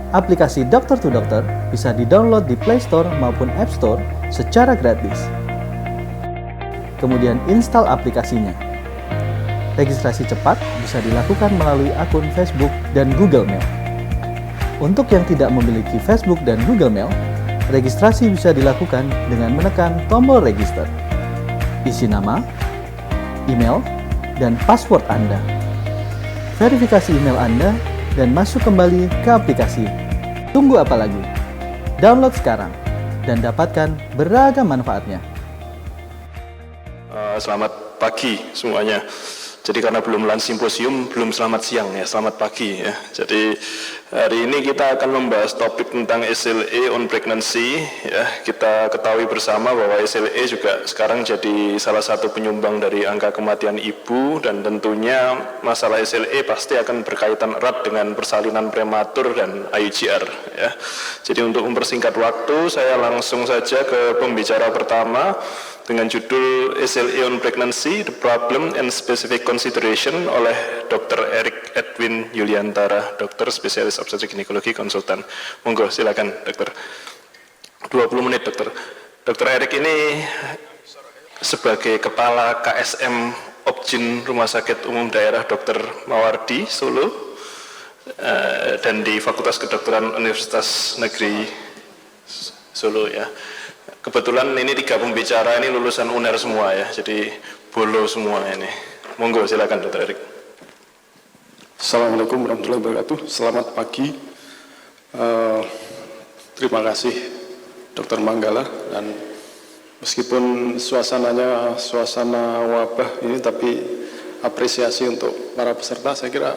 Aplikasi Dokter to Dokter bisa di-download di Play Store maupun App Store secara gratis. Kemudian install aplikasinya. Registrasi cepat bisa dilakukan melalui akun Facebook dan Google Mail. Untuk yang tidak memiliki Facebook dan Google Mail, registrasi bisa dilakukan dengan menekan tombol register. Isi nama, email, dan password Anda. Verifikasi email Anda dan masuk kembali ke aplikasi. Tunggu apa lagi? Download sekarang dan dapatkan beragam manfaatnya. Selamat pagi semuanya. Jadi karena belum lunch simposium, belum selamat siang ya, selamat pagi ya. Jadi hari ini kita akan membahas topik tentang SLA on pregnancy ya. Kita ketahui bersama bahwa SLA juga sekarang jadi salah satu penyumbang dari angka kematian ibu, dan tentunya masalah SLA pasti akan berkaitan erat dengan persalinan prematur dan IUGR ya. Jadi untuk mempersingkat waktu, saya langsung saja ke pembicara pertama dengan judul SLA on Pregnancy, The Problem and Specific Consideration oleh Dr. Erik Edwin Yuliantara, dokter spesialis obstetrik ginekologi konsultan. Monggo silakan dokter. 20 menit dokter. Dr. Erik ini sebagai kepala KSM Obgyn Rumah Sakit Umum Daerah Dr. Mawardi Solo dan di Fakultas Kedokteran Universitas Negeri Solo ya. Kebetulan ini 3 pembicara ini lulusan UNER semua ya, jadi bolo semua ini. Monggo silakan Dr. Erik. Assalamualaikum warahmatullahi wabarakatuh. Selamat pagi. Terima kasih Dr. Manggala, dan meskipun suasananya suasana wabah ini, tapi apresiasi untuk para peserta. Saya kira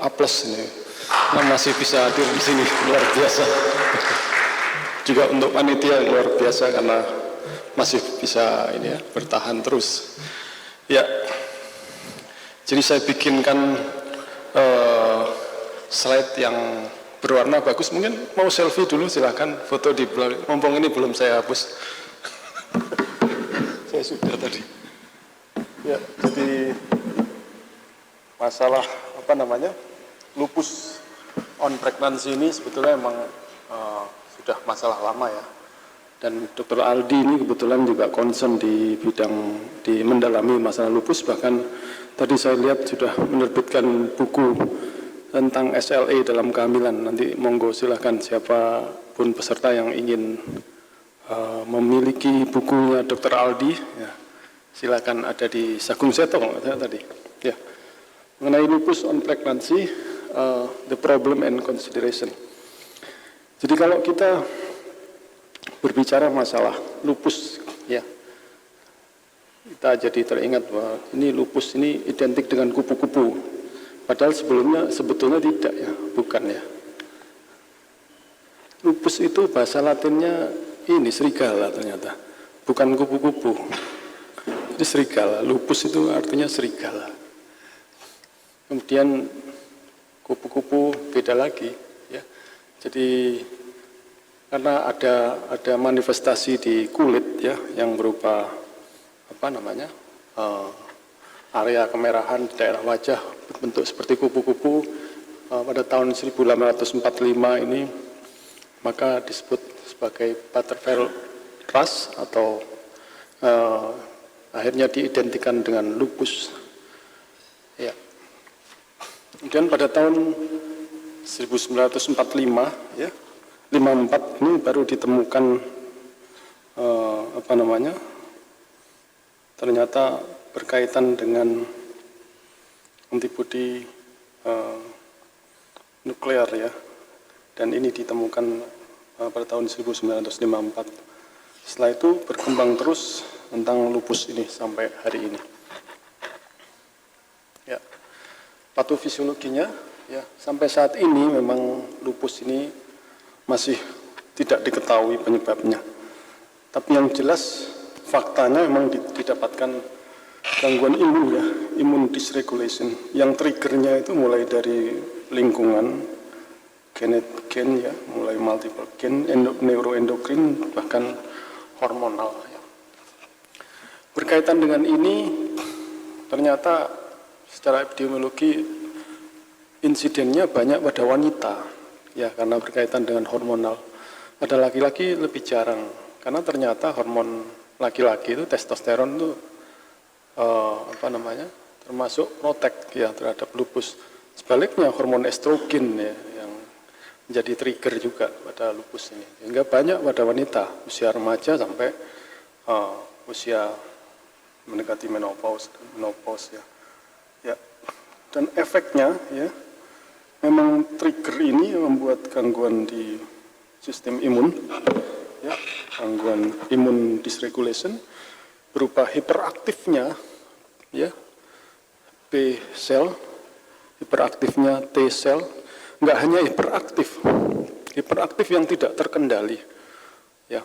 aplos ini, nah, masih bisa hadir di sini, luar biasa. Juga untuk panitia yang luar biasa karena masih bisa ini ya, bertahan terus. Ya, jadi saya bikinkan slide yang berwarna bagus. Mungkin mau selfie dulu, silahkan foto di belakang. Mumpung ini belum saya hapus. Saya sudah tadi. Ya, jadi masalah apa namanya, lupus on pregnancy ini sebetulnya memang sudah masalah lama ya, dan Dr. Aldi ini kebetulan juga concern di bidang mendalami masalah lupus. Bahkan tadi saya lihat sudah menerbitkan buku tentang SLA dalam kehamilan. Nanti monggo silahkan siapapun peserta yang ingin memiliki bukunya Dr. Aldi ya, silakan, ada di Sagung Seto tadi ya, mengenai lupus on pregnancy, the problem and consideration. Jadi kalau kita berbicara masalah lupus ya, kita jadi teringat bahwa ini lupus ini identik dengan kupu-kupu, padahal sebetulnya tidak ya, bukan ya. Lupus itu bahasa Latinnya ini serigala ternyata, bukan kupu-kupu. Itu serigala, lupus itu artinya serigala. Kemudian kupu-kupu beda lagi ya. Jadi karena ada manifestasi di kulit ya, yang berupa apa namanya, area kemerahan di daerah wajah berbentuk seperti kupu-kupu pada tahun 1845 ini, maka disebut sebagai butterfly rust atau akhirnya diidentikan dengan lupus ya. Kemudian pada tahun 1945 ya, 54 ini baru ditemukan apa namanya, ternyata berkaitan dengan antibodi nuklear ya, dan ini ditemukan pada tahun 1954. Setelah itu berkembang terus tentang lupus ini sampai hari ini ya. Patofisiologinya ya, sampai saat ini memang lupus ini masih tidak diketahui penyebabnya. Tapi yang jelas faktanya memang didapatkan gangguan imun ya, imun dysregulation. Yang triggernya itu mulai dari lingkungan, gen ya, mulai multiple gen, neuroendokrin, bahkan hormonal ya. Berkaitan dengan ini, ternyata secara epidemiologi insidennya banyak pada wanita. ya karena berkaitan dengan hormonal. Pada laki-laki lebih jarang karena ternyata hormon laki-laki itu testosteron itu termasuk protek ya terhadap lupus. Sebaliknya hormon estrogen ya yang menjadi trigger juga pada lupus ini. Sehingga banyak pada wanita usia remaja sampai usia mendekati menopause ya. Ya. Dan efeknya ya memang trigger ini membuat gangguan di sistem imun ya, gangguan imun dysregulation berupa hiperaktifnya ya B sel, hiperaktifnya T sel, enggak hanya hiperaktif yang tidak terkendali ya.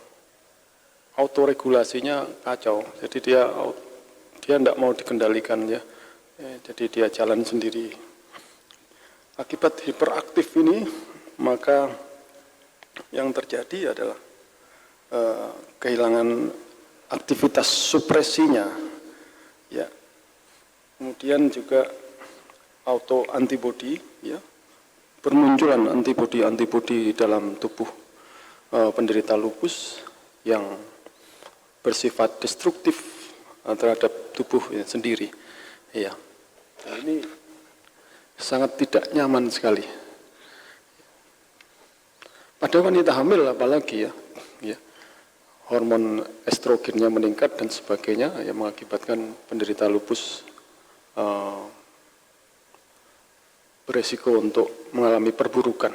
Autoregulasinya kacau. Jadi dia enggak mau dikendalikan ya. Jadi dia jalan sendiri. Akibat hiperaktif ini maka yang terjadi adalah kehilangan aktivitas supresinya ya. Kemudian juga autoantibody ya, bermunculan antibodi dalam tubuh penderita lupus yang bersifat destruktif terhadap tubuh sendiri ya. Dan ini sangat tidak nyaman sekali pada wanita hamil apalagi ya, hormon estrogennya meningkat dan sebagainya yang mengakibatkan penderita lupus beresiko untuk mengalami perburukan.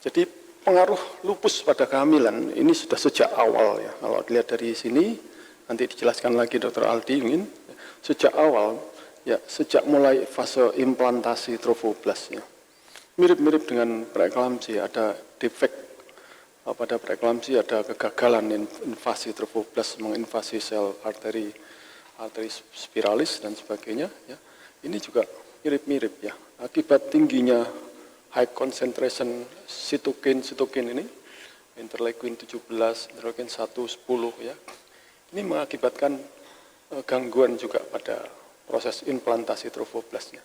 Jadi pengaruh lupus pada kehamilan ini sudah sejak awal ya. Kalau dilihat dari sini nanti dijelaskan lagi Dr. Aldi ingin sejak awal ya, sejak mulai fase implantasi trofoblas ya. Mirip-mirip dengan preeklamsi, ada defek pada preeklamsi, ada kegagalan invasi trofoblas menginvasi sel arteri spiralis dan sebagainya ya. Ini juga mirip-mirip ya, akibat tingginya high concentration sitokin ini, interleukin 17, interleukin 1, 10 ya. Ini mengakibatkan gangguan juga pada proses implantasi trofoblasnya.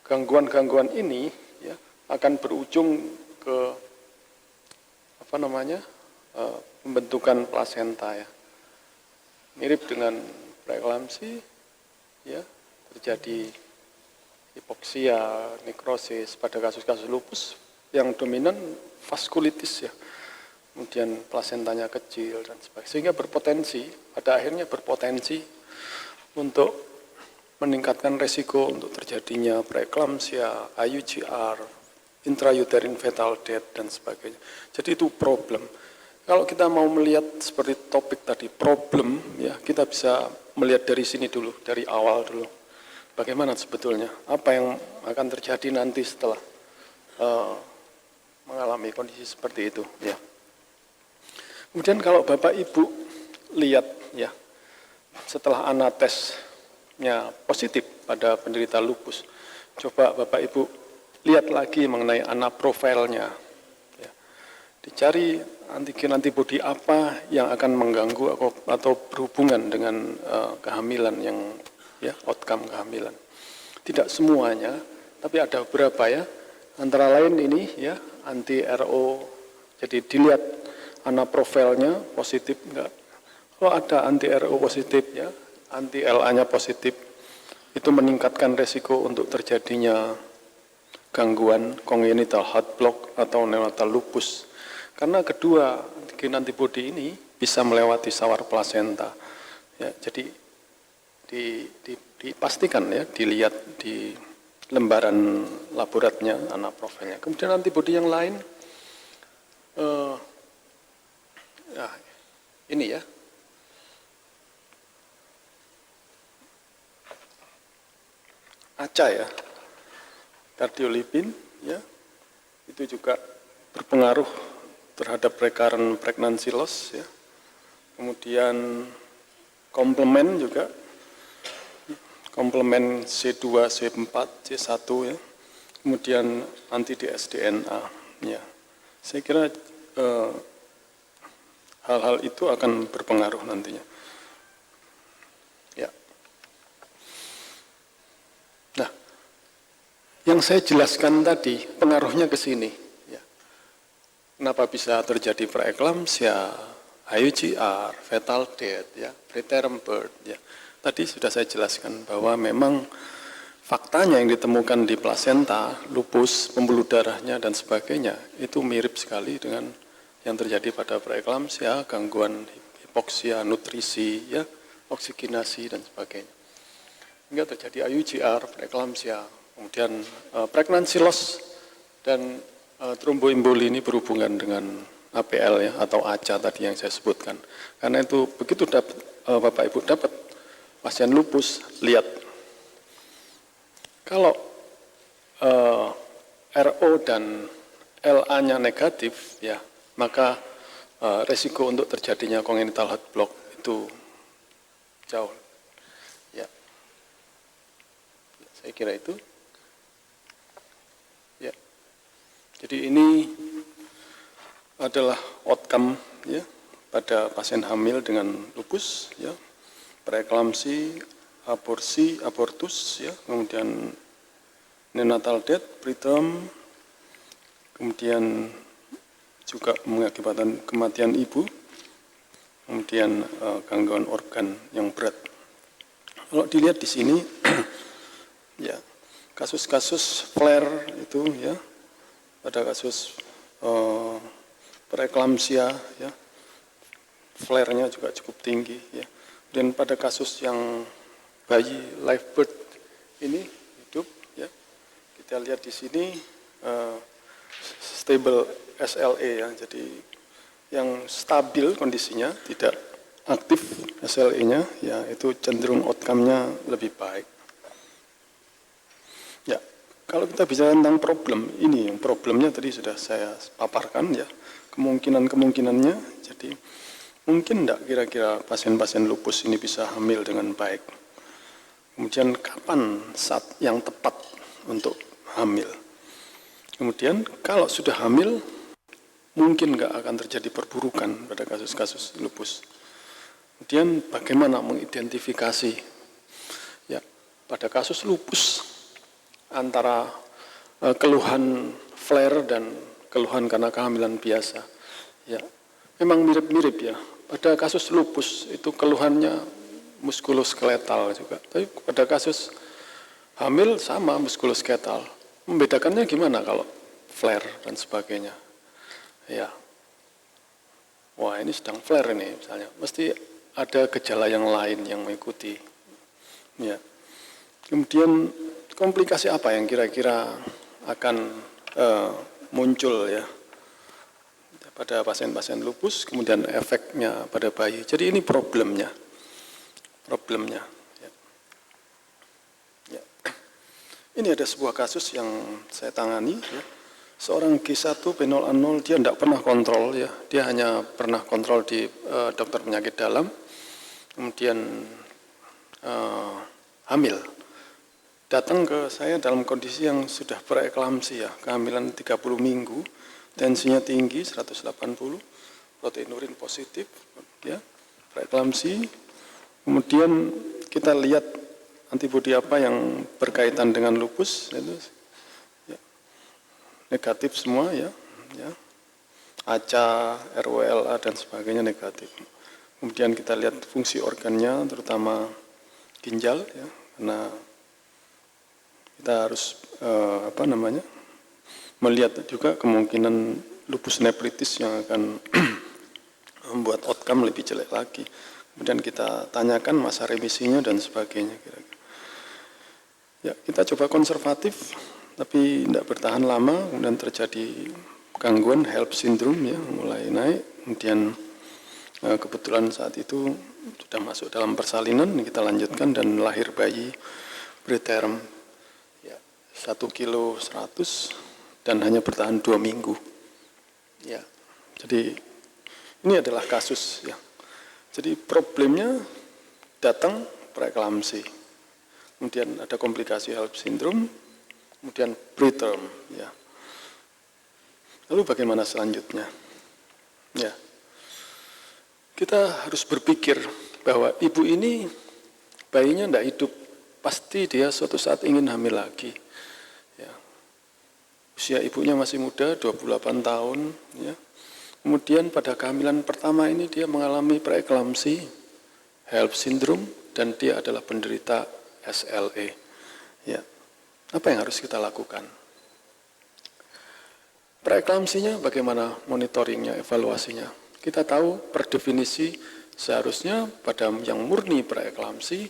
Gangguan-gangguan ini ya akan berujung ke pembentukan plasenta ya. Mirip dengan preeklamsi ya, terjadi hipoksia, nekrosis pada kasus-kasus lupus yang dominan vaskulitis ya. Kemudian plasentanya kecil dan sebagainya. Sehingga pada akhirnya berpotensi untuk meningkatkan resiko untuk terjadinya preeklamsia, IUGR, intrauterine fetal death dan sebagainya. Jadi itu problem. Kalau kita mau melihat seperti topik tadi problem ya, kita bisa melihat dari sini dulu, dari awal dulu. Bagaimana sebetulnya, apa yang akan terjadi nanti setelah mengalami kondisi seperti itu ya. Kemudian kalau Bapak Ibu lihat ya, setelah anatesnya positif pada penderita lupus, coba Bapak Ibu lihat lagi mengenai anaprofilnya ya. Dicari antigen antibodi apa yang akan mengganggu atau berhubungan dengan kehamilan yang ya, outcome kehamilan. Tidak semuanya, tapi ada beberapa ya. Antara lain ini ya, anti-RO. Jadi dilihat anaprofilnya positif enggak. Kalau ada anti-RO positif ya, anti-LA-nya positif, itu meningkatkan resiko untuk terjadinya gangguan congenital heart block atau neonatal lupus. Karena kedua antigen antibodi ini bisa melewati sawar plasenta. Ya, jadi dipastikan ya, dilihat di lembaran laboratnya anaprofilnya. Kemudian antibodi yang lain, ini ya, ACA ya, kardiolipin ya, itu juga berpengaruh terhadap recurrent pregnancy loss ya. Kemudian komplement juga, komplement C2, C4, C1 ya. Kemudian anti dsDNA ya. Saya kira hal-hal itu akan berpengaruh nantinya. Ya. Nah, Yang saya jelaskan tadi pengaruhnya ke sini. Ya. Kenapa bisa terjadi preeklamsia, IUGR, fetal death, ya, preterm birth. Ya. Tadi sudah saya jelaskan bahwa memang faktanya yang ditemukan di plasenta, lupus, pembuluh darahnya dan sebagainya itu mirip sekali dengan yang terjadi pada preeklamsia, gangguan hipoksia, nutrisi, ya, oksigenasi dan sebagainya. Hingga terjadi IUGR, preeklamsia, kemudian pregnancy loss dan tromboemboli ini berhubungan dengan APL ya atau ACA tadi yang saya sebutkan. Karena itu begitu dapat Bapak Ibu dapat pasien lupus, lihat kalau RO dan LA-nya negatif ya, maka resiko untuk terjadinya congenital heart block itu jauh. Ya. Saya kira itu. Ya. Jadi ini adalah outcome ya pada pasien hamil dengan lupus ya, preeklamsi, aborsi, abortus ya, kemudian neonatal death, preterm, kemudian juga mengakibatkan kematian ibu, kemudian gangguan organ yang berat. Kalau dilihat di sini, ya kasus-kasus flare itu ya, pada kasus preeklamsia ya, flare-nya juga cukup tinggi ya. Dan pada kasus yang bayi live birth ini hidup ya, kita lihat di sini stable SLA ya, jadi yang stabil kondisinya, tidak aktif SLA-nya ya, itu cenderung outcome-nya lebih baik. Ya, kalau kita bicara tentang problem ini, yang problemnya tadi sudah saya paparkan ya, kemungkinannya, jadi mungkin enggak kira-kira pasien-pasien lupus ini bisa hamil dengan baik. Kemudian kapan saat yang tepat untuk hamil? Kemudian kalau sudah hamil, mungkin enggak akan terjadi perburukan pada kasus-kasus lupus. Kemudian bagaimana mengidentifikasi ya pada kasus lupus antara keluhan flare dan keluhan karena kehamilan biasa. Ya, memang mirip-mirip ya. Pada kasus lupus itu keluhannya muskuloskeletal juga. Tapi pada kasus hamil sama muskuloskeletal. Membedakannya gimana kalau flare dan sebagainya? Ya. Wah, ini sedang flare ini misalnya. Mesti ada gejala yang lain yang mengikuti. Ya. Kemudian komplikasi apa yang kira-kira akan muncul ya pada pasien-pasien lupus, kemudian efeknya pada bayi. Jadi ini problemnya. Ya. Ya. Ini ada sebuah kasus yang saya tangani. Ya. Seorang G1 B0A0 dia tidak pernah kontrol ya, dia hanya pernah kontrol di dokter penyakit dalam, kemudian hamil. Datang ke saya dalam kondisi yang sudah preeklamsi ya, kehamilan 30 minggu, tensinya tinggi 180, proteinurin positif, ya, preeklamsi. Kemudian kita lihat antibodi apa yang berkaitan dengan lupus, itu ya, negatif semua ya, ACA, RWLA dan sebagainya negatif. Kemudian kita lihat fungsi organnya, terutama ginjal, ya, karena kita harus melihat juga kemungkinan lupus nephritis yang akan membuat outcome lebih jelek lagi. Kemudian kita tanyakan masa remisinya dan sebagainya. Kira-kira. Ya, kita coba konservatif, tapi tidak bertahan lama. Kemudian terjadi gangguan HELLP syndrome ya, mulai naik. Kemudian kebetulan saat itu sudah masuk dalam persalinan, kita lanjutkan dan lahir bayi preterm. 1 kilo 100 dan hanya bertahan 2 minggu. Ya, jadi ini adalah kasus ya. Jadi problemnya datang preeklamsi, kemudian ada komplikasi HELLP syndrome, kemudian preterm. Ya. Lalu bagaimana selanjutnya? Ya, kita harus berpikir bahwa ibu ini bayinya tidak hidup, pasti dia suatu saat ingin hamil lagi. Ya, usia ibunya masih muda, 28 tahun. Ya. Kemudian pada kehamilan pertama ini dia mengalami preeklamsi, HELLP syndrome, dan dia adalah penderita SLE. Ya. Apa yang harus kita lakukan? Preeklamsinya bagaimana monitoringnya, evaluasinya? Kita tahu per definisi seharusnya pada yang murni preeklamsi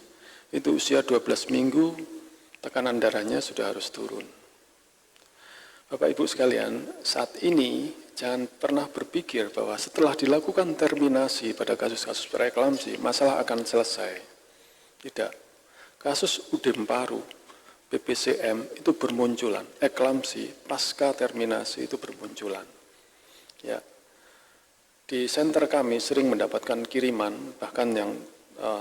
itu usia 12 minggu tekanan darahnya sudah harus turun. Bapak Ibu sekalian, saat ini jangan pernah berpikir bahwa setelah dilakukan terminasi pada kasus-kasus preeklamsi masalah akan selesai. Tidak. Kasus UDEM paru, BPCM itu bermunculan, eklamsi pasca terminasi itu bermunculan. Ya. Di center kami sering mendapatkan kiriman, bahkan yang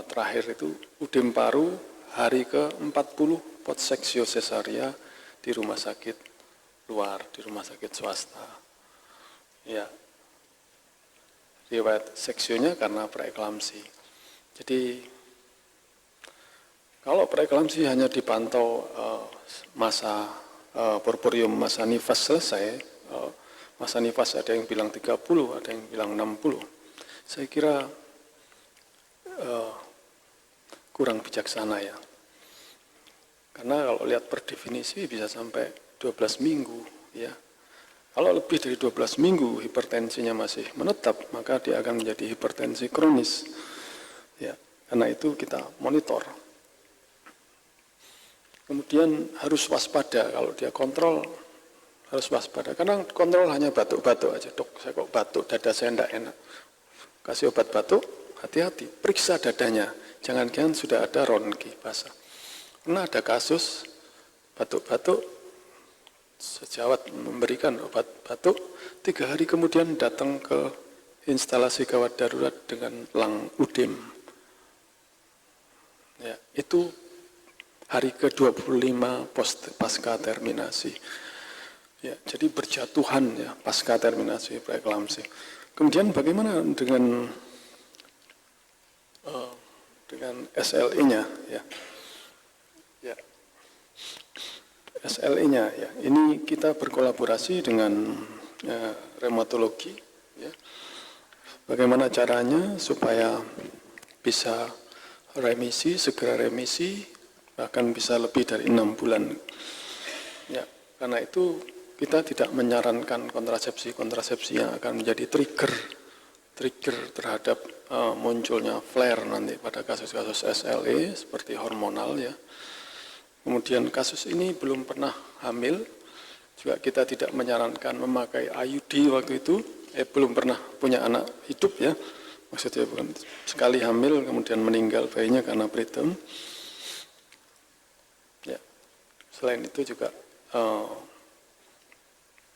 terakhir itu UDEM paru hari ke-40 potseksio sesaria di rumah sakit luar, di rumah sakit swasta. Ya. Riwayat seksionya karena preeklamsi. Jadi kalau preeklamsi hanya dipantau masa porporium masa nifas selesai, masa nifas ada yang bilang 30, ada yang bilang 60. Saya kira kurang bijaksana ya. Karena kalau lihat per definisi bisa sampai 12 minggu ya. Kalau lebih dari 12 minggu hipertensinya masih menetap, maka dia akan menjadi hipertensi kronis. Ya, karena itu kita monitor. Kemudian harus waspada kalau dia kontrol. Harus waspada, karena kontrol hanya batuk-batuk aja, dok saya kok batuk, dada saya tidak enak. Kasih obat batuk, hati-hati, periksa dadanya, jangan-jangan sudah ada ronki basah. Karena ada kasus batuk-batuk, sejawat memberikan obat batuk, 3 hari kemudian datang ke instalasi gawat darurat dengan lang UDEM. Ya, itu hari ke-25 pasca terminasi. Ya, jadi berjatuhan ya pasca terminasi preeklamsi. Kemudian bagaimana dengan SLE-nya ya? Ya. SLE-nya ya. Ini kita berkolaborasi dengan reumatologi ya. Bagaimana caranya supaya bisa remisi, segera remisi, bahkan bisa lebih dari 6 bulan. Ya, karena itu kita tidak menyarankan kontrasepsi yang akan menjadi trigger terhadap munculnya flare nanti pada kasus-kasus SLE seperti hormonal ya. Kemudian kasus ini belum pernah hamil, juga kita tidak menyarankan memakai IUD waktu itu, belum pernah punya anak hidup ya. Maksudnya bukan sekali hamil kemudian meninggal bayinya karena preterm. Ya. Selain itu juga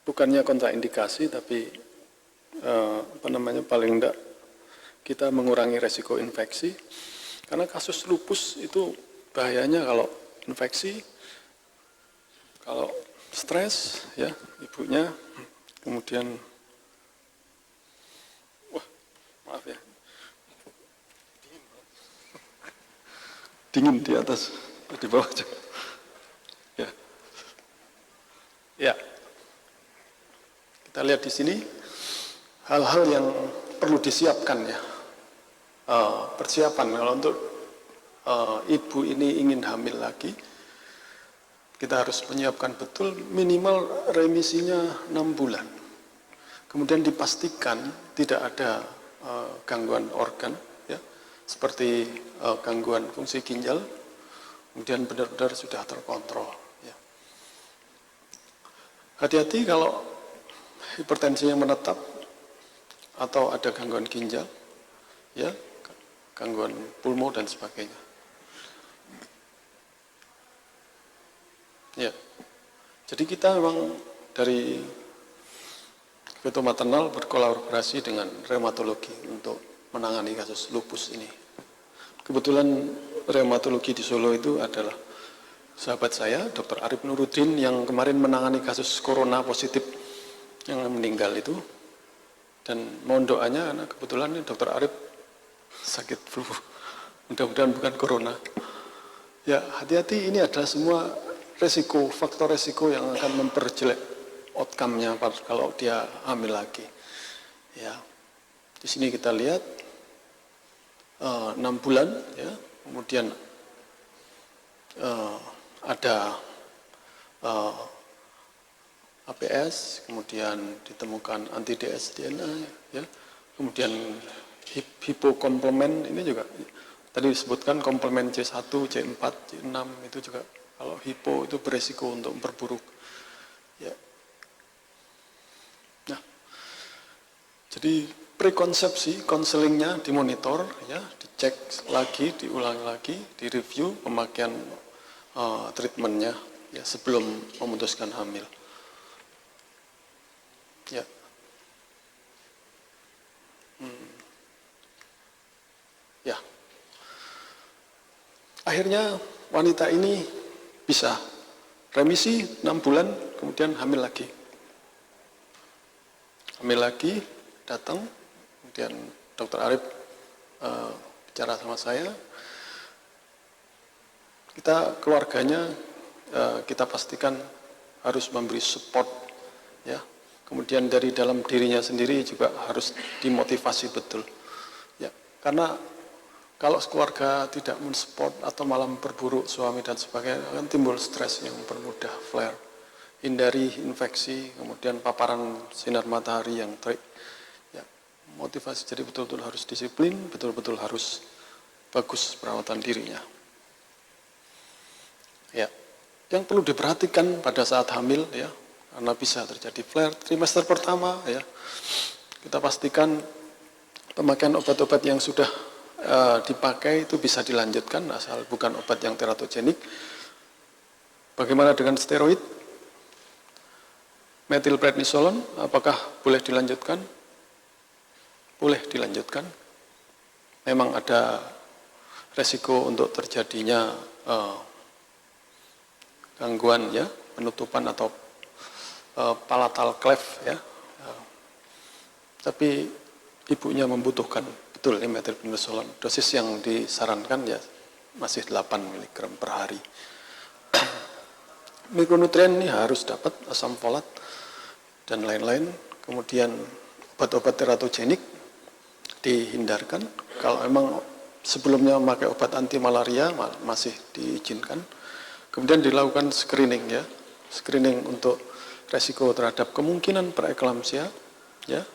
bukannya kontraindikasi, tapi paling tidak kita mengurangi resiko infeksi. Karena kasus lupus itu bahayanya kalau infeksi, kalau stres, ya ibunya, kemudian, wah maaf ya, dingin di atas, di bawah juga, ya, ya. Kita lihat di sini hal-hal yang perlu disiapkan ya. Persiapan kalau untuk ibu ini ingin hamil lagi, kita harus menyiapkan betul minimal remisinya 6 bulan. Kemudian dipastikan tidak ada gangguan organ, ya, seperti gangguan fungsi ginjal, kemudian benar-benar sudah terkontrol. Ya. Hati-hati kalau hipertensi yang menetap atau ada gangguan ginjal, ya, gangguan pulmo dan sebagainya. Ya, jadi kita memang dari Veto Maternal berkolaborasi dengan reumatologi untuk menangani kasus lupus ini. Kebetulan reumatologi di Solo itu adalah sahabat saya, Dr. Arif Nuruddin, yang kemarin menangani kasus corona positif yang meninggal itu, dan mohon doanya karena kebetulan Dr. Arif sakit flu, mudah-mudahan bukan corona. Ya, hati-hati, ini adalah semua resiko, faktor resiko yang akan memperjelek outcome-nya kalau dia hamil lagi. Ya, di sini kita lihat 6 bulan, ya, kemudian ada APS, kemudian ditemukan anti-dsDNA, ya, kemudian hipokomplement ini juga tadi disebutkan komplement C1, C4, C6 itu juga kalau hipo itu beresiko untuk memperburuk. Ya. Nah, jadi prekonsepsi, konselingnya dimonitor, ya, dicek lagi, diulang lagi, direview pemakaian treatmentnya, ya, sebelum memutuskan hamil. Ya. Ya. Akhirnya wanita ini bisa remisi 6 bulan, kemudian hamil lagi. Hamil lagi, datang, kemudian Dr. Arif bicara sama saya. Kita keluarganya kita pastikan harus memberi support, ya. Kemudian dari dalam dirinya sendiri juga harus dimotivasi betul, ya. Karena kalau keluarga tidak mensupport atau malah memperburuk suami dan sebagainya, akan timbul stres yang mempermudah flare. Hindari infeksi, kemudian paparan sinar matahari yang terik. Ya, motivasi jadi betul-betul harus disiplin, betul-betul harus bagus perawatan dirinya. Ya, yang perlu diperhatikan pada saat hamil, ya, karena bisa terjadi flare trimester pertama, ya, kita pastikan pemakaian obat-obat yang sudah dipakai itu bisa dilanjutkan asal bukan obat yang teratogenik. Bagaimana dengan steroid? Methylprednisolone, apakah boleh dilanjutkan? Boleh dilanjutkan. Memang ada resiko untuk terjadinya gangguan, ya, penutupan atau palatal cleft, ya. Tapi ibunya membutuhkan betul ini methylprednisolone. Dosis yang disarankan ya masih 8 mg per hari. Mikronutrien ini harus dapat, asam folat dan lain-lain. Kemudian obat-obat teratogenik dihindarkan. Kalau memang sebelumnya memakai obat anti malaria masih diizinkan. Kemudian dilakukan screening, ya, screening untuk resiko terhadap kemungkinan preeklamsia, ya,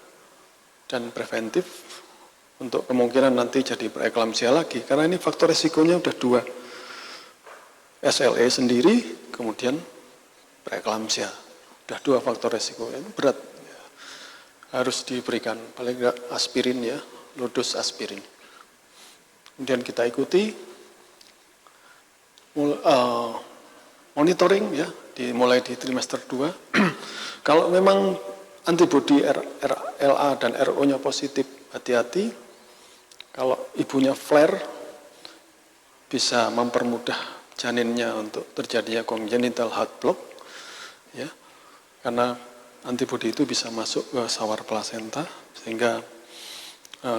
dan preventif untuk kemungkinan nanti jadi preeklamsia lagi, karena ini faktor resikonya udah 2, SLE sendiri, kemudian preeklamsia, udah 2 faktor resiko, itu berat, ya. Harus diberikan paling enggak aspirin, ya, low dose aspirin. Kemudian kita ikuti monitoring, ya, dimulai di trimester 2. Kalau memang antibodi LA dan RO-nya positif, hati-hati. Kalau ibunya flare, bisa mempermudah janinnya untuk terjadinya congenital heart block, ya, karena antibodi itu bisa masuk ke sawar plasenta, sehingga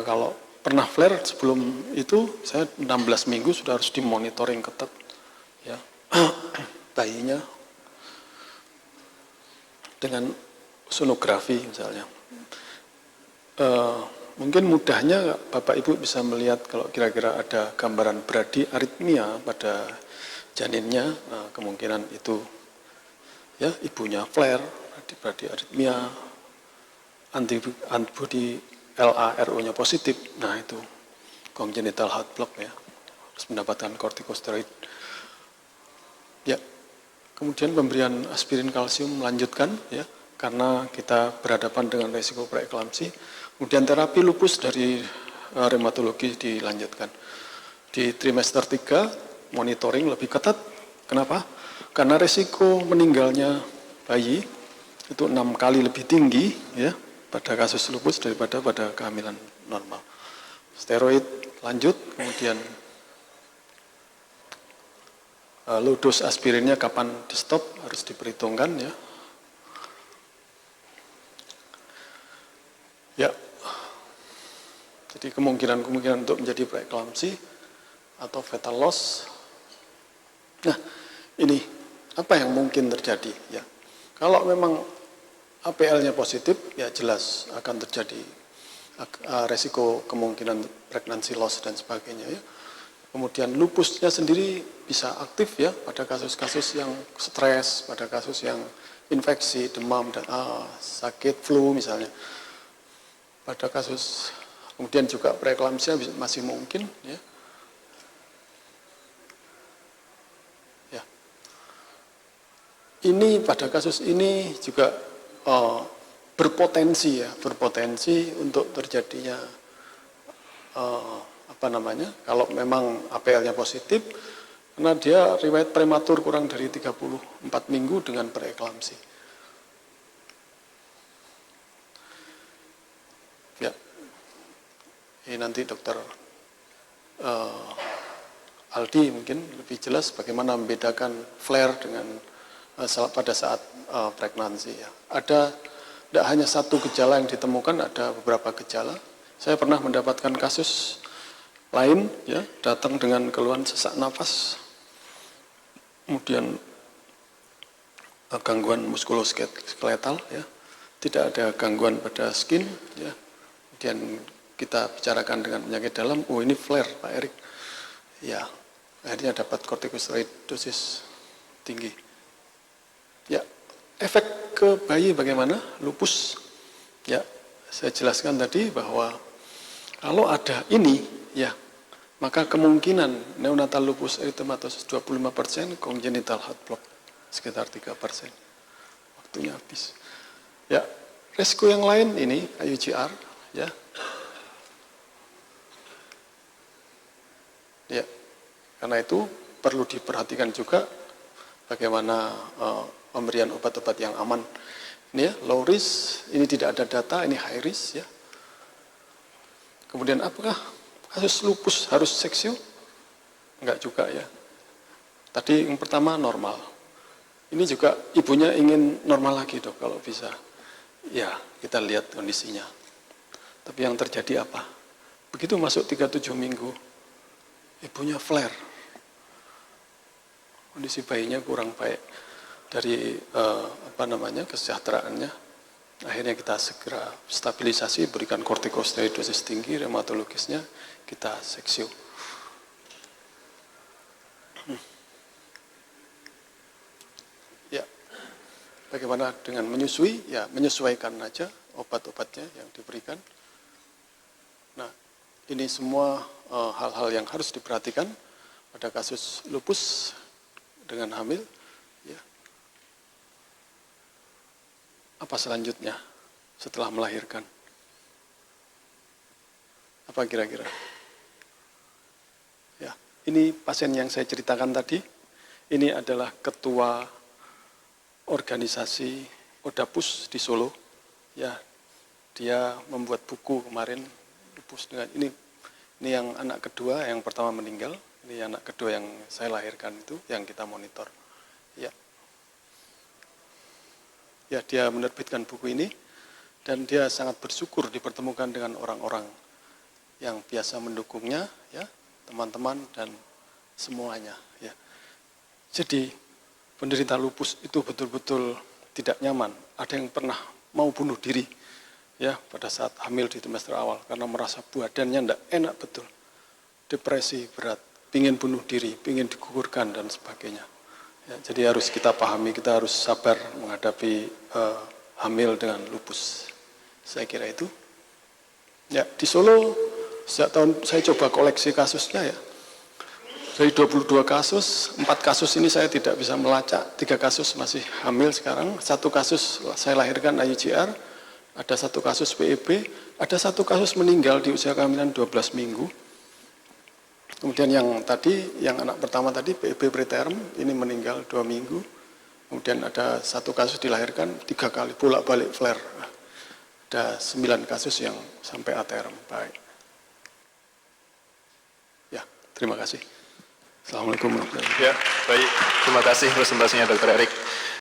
kalau pernah flare sebelum itu, saya 16 minggu sudah harus dimonitoring ketat, ya, bayinya dengan sonografi misalnya. Mungkin mudahnya Bapak Ibu bisa melihat kalau kira-kira ada gambaran bradiaritmia pada janinnya, nah, kemungkinan itu, ya, ibunya flare, bradiaritmia, antibodi LA-RO-nya positif, nah itu congenital heart block, ya, harus mendapatkan kortikosteroid. Ya, kemudian pemberian aspirin kalsium melanjutkan, ya, karena kita berhadapan dengan resiko preeklamsi. Kemudian terapi lupus dari reumatologi dilanjutkan. Di trimester 3 monitoring lebih ketat. Kenapa? Karena resiko meninggalnya bayi itu 6 kali lebih tinggi, ya, pada kasus lupus daripada pada kehamilan normal. Steroid lanjut, kemudian low dose aspirinnya kapan di stop harus diperhitungkan, ya. Ya, jadi kemungkinan untuk menjadi preeklamsi atau fetal loss. Nah, ini apa yang mungkin terjadi, ya. Kalau memang APL-nya positif, ya jelas akan terjadi resiko kemungkinan pregnancy loss dan sebagainya ya. Kemudian lupusnya sendiri bisa aktif ya pada kasus-kasus yang stres, pada kasus yang infeksi, demam, dan sakit flu misalnya. Pada kasus, kemudian juga preeklamsia masih mungkin ya. Ya. Ini pada kasus ini juga berpotensi untuk terjadinya kalau memang APL-nya positif, karena dia riwayat prematur kurang dari 34 minggu dengan preeklamsi. Ya, ini nanti dokter Aldi mungkin lebih jelas bagaimana membedakan flare dengan pada saat pregnancy. Ya. Tidak hanya satu gejala yang ditemukan, ada beberapa gejala. Saya pernah mendapatkan kasus lain, ya, datang dengan keluhan sesak nafas, kemudian gangguan muskuloskeletal, ya, tidak ada gangguan pada skin, ya. Kemudian kita bicarakan dengan penyakit dalam, oh ini flare Pak Erik, ya, akhirnya dapat kortikosteroid dosis tinggi. Ya, efek ke bayi bagaimana? Lupus, ya, saya jelaskan tadi bahwa kalau ada ini, ya, maka kemungkinan neonatal lupus erythematosus 25%, congenital heart block sekitar 3%. Waktunya habis. Ya, resiko yang lain ini IUGR, ya. Ya, karena itu perlu diperhatikan juga bagaimana pemberian obat-obat yang aman. Ini ya, low risk, ini tidak ada data, ini high risk, ya. Kemudian apakah kasus lupus harus seksio? Enggak juga ya. Tadi yang pertama normal. Ini juga ibunya ingin normal lagi dok kalau bisa. Ya kita lihat kondisinya. Tapi yang terjadi apa? Begitu masuk 37 minggu, ibunya flare. Kondisi bayinya kurang baik dari kesejahteraannya. Akhirnya kita segera stabilisasi, berikan kortikosteroid dosis tinggi, reumatologisnya kita seksio. Ya, bagaimana dengan menyusui? Ya, menyesuaikan aja obat-obatnya yang diberikan. Nah, ini semua hal-hal yang harus diperhatikan pada kasus lupus dengan hamil. Apa selanjutnya setelah melahirkan? Apa kira-kira? Ya, ini pasien yang saya ceritakan tadi. Ini adalah ketua organisasi Odapus di Solo. Ya, dia membuat buku kemarin lupus dengan ini yang anak kedua, yang pertama meninggal. Ini anak kedua yang saya lahirkan itu, yang kita monitor. Ya. Ya, dia menerbitkan buku ini dan dia sangat bersyukur dipertemukan dengan orang-orang yang biasa mendukungnya, ya, teman-teman dan semuanya, ya. Jadi penderita lupus itu betul-betul tidak nyaman. Ada yang pernah mau bunuh diri, ya, pada saat hamil di trimester awal karena merasa badannya tidak enak betul, depresi berat, pingin bunuh diri, pingin digugurkan dan sebagainya. Ya, jadi harus kita pahami, kita harus sabar menghadapi hamil dengan lupus. Saya kira itu. Ya, di Solo sejak tahun saya coba koleksi kasusnya ya. Dari 22 kasus, 4 kasus ini saya tidak bisa melacak, 3 kasus masih hamil sekarang, 1 kasus saya lahirkan IUGR, ada 1 kasus PEB, ada 1 kasus meninggal di usia kehamilan 12 minggu. Kemudian yang anak pertama tadi, PEB preterm, ini meninggal 2 minggu. Kemudian ada 1 kasus dilahirkan 3 kali, bolak-balik flare. Ada 9 kasus yang sampai aterm. Baik. Ya, terima kasih. Assalamualaikum warahmatullahi wabarakatuh. Ya, baik. Terima kasih presentasinya Dr. Erik.